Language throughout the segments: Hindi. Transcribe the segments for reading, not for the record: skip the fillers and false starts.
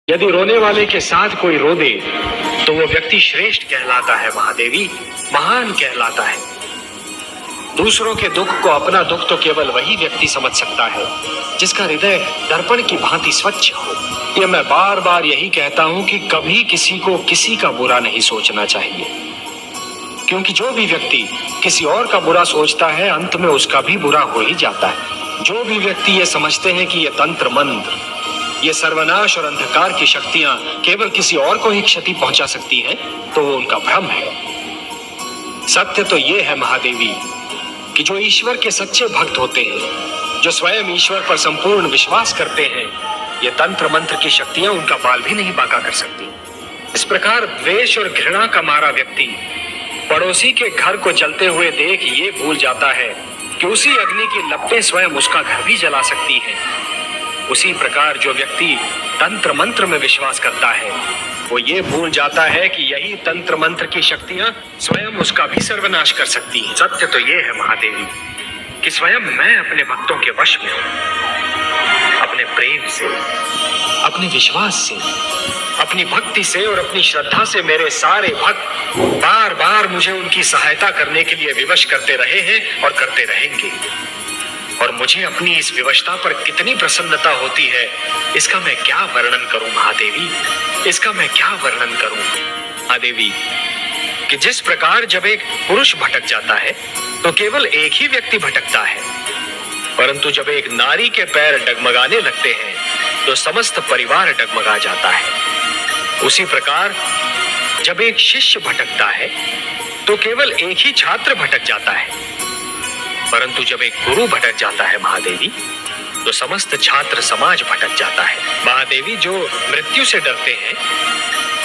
यदि रोने वाले के साथ कोई रो दे तो वो व्यक्ति श्रेष्ठ कहलाता है महादेवी, महान कहलाता है। दूसरों के दुख को अपना दुख तो केवल वही व्यक्ति समझ सकता है जिसका हृदय दर्पण की भांति स्वच्छ हो। ये मैं बार बार यही कहता हूं कि कभी किसी को किसी का बुरा नहीं सोचना चाहिए, क्योंकि जो भी व्यक्ति किसी और का बुरा सोचता है अंत में उसका भी बुरा हो ही जाता है। जो भी व्यक्ति ये समझते हैं कि ये तंत्र मंत्र, ये सर्वनाश और अंधकार की शक्तियां केवल किसी और को ही क्षति पहुंचा सकती हैं, तो वो उनका भ्रम है। सत्य तो ये है महादेवी कि जो ईश्वर के सच्चे भक्त होते हैं, जो स्वयं ईश्वर पर संपूर्ण विश्वास करते हैं, ये तंत्र मंत्र की शक्तियां उनका बाल भी नहीं बांका कर सकती। इस प्रकार द्वेष और घृणा का मारा व्यक्ति पड़ोसी के घर को जलते हुए देख ये भूल जाता है कि उसी अग्नि की लपटें स्वयं उसका घर भी जला सकती हैं। उसी प्रकार जो व्यक्ति तंत्र मंत्र में विश्वास करता है वो ये भूल जाता है कि यही तंत्र मंत्र की शक्तियां स्वयं उसका भी सर्वनाश कर सकती हैं। सत्य तो ये है महादेवी कि स्वयं मैं अपने भक्तों के वश में हूं। अपने प्रेम से, अपने विश्वास से, अपनी भक्ति से और अपनी श्रद्धा से मेरे सारे भक्त बार बार मुझे उनकी सहायता करने के लिए विवश करते रहे हैं और करते रहेंगे। और मुझे अपनी इस विवशता पर कितनी प्रसन्नता होती है इसका मैं क्या वर्णन करूं महादेवी, इसका मैं क्या वर्णन करूं महादेवी। कि जिस प्रकार जब एक पुरुष भटक जाता है तो केवल एक ही व्यक्ति भटकता है, परंतु जब एक नारी के पैर डगमगाने लगते हैं तो समस्त परिवार डगमगा जाता है। उसी प्रकार जब एक शिष्य भटकता है तो केवल एक ही छात्र भटक जाता है, परंतु जब एक गुरु भटक जाता है महादेवी तो समस्त छात्र समाज भटक जाता है। महादेवी, जो मृत्यु से डरते हैं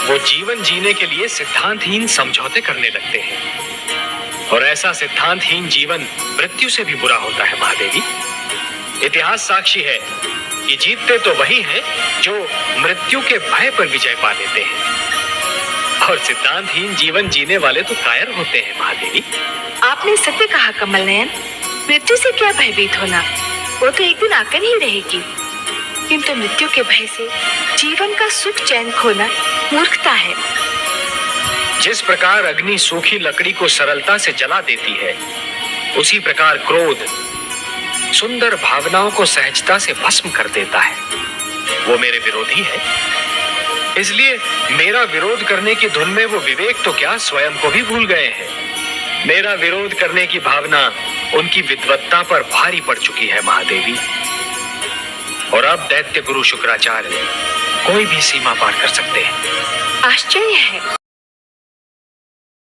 वो जीवन जीने के लिए सिद्धांतहीन समझौते करने लगते हैं, और ऐसा सिद्धांतहीन जीवन मृत्यु से भी बुरा होता है महादेवी। इतिहास साक्षी है कि जीतते तो वही हैं जो मृत्यु के भय पर विजय पा लेते हैं, और सिद्धांतहीन जीवन जीने वाले तो कायर होते हैं महादेवी। आपने सत्य कहा कमल नयन, मृत्यु से क्या भयभीत होना, वो तो एक दिन आकर ही रहेगी। किंतु मृत्यु के भय से जीवन का सुख चैन खोना मूर्खता है। जिस प्रकार अग्नि सूखी लकड़ी को सरलता से जला देती है, उसी प्रकार क्रोध सुंदर भावनाओं को सहजता से भस्म कर देता है। वो मेरे विरोधी है, इसलिए मेरा विरोध करने की धुन में वो विवेक तो क्या स्वयं को भी भूल गए हैं। मेरा विरोध करने की भावना उनकी विद्वत्ता पर भारी पड़ चुकी है महादेवी, और अब दैत्य गुरु शुक्राचार्य कोई भी सीमा पार कर सकते हैं। आश्चर्य है।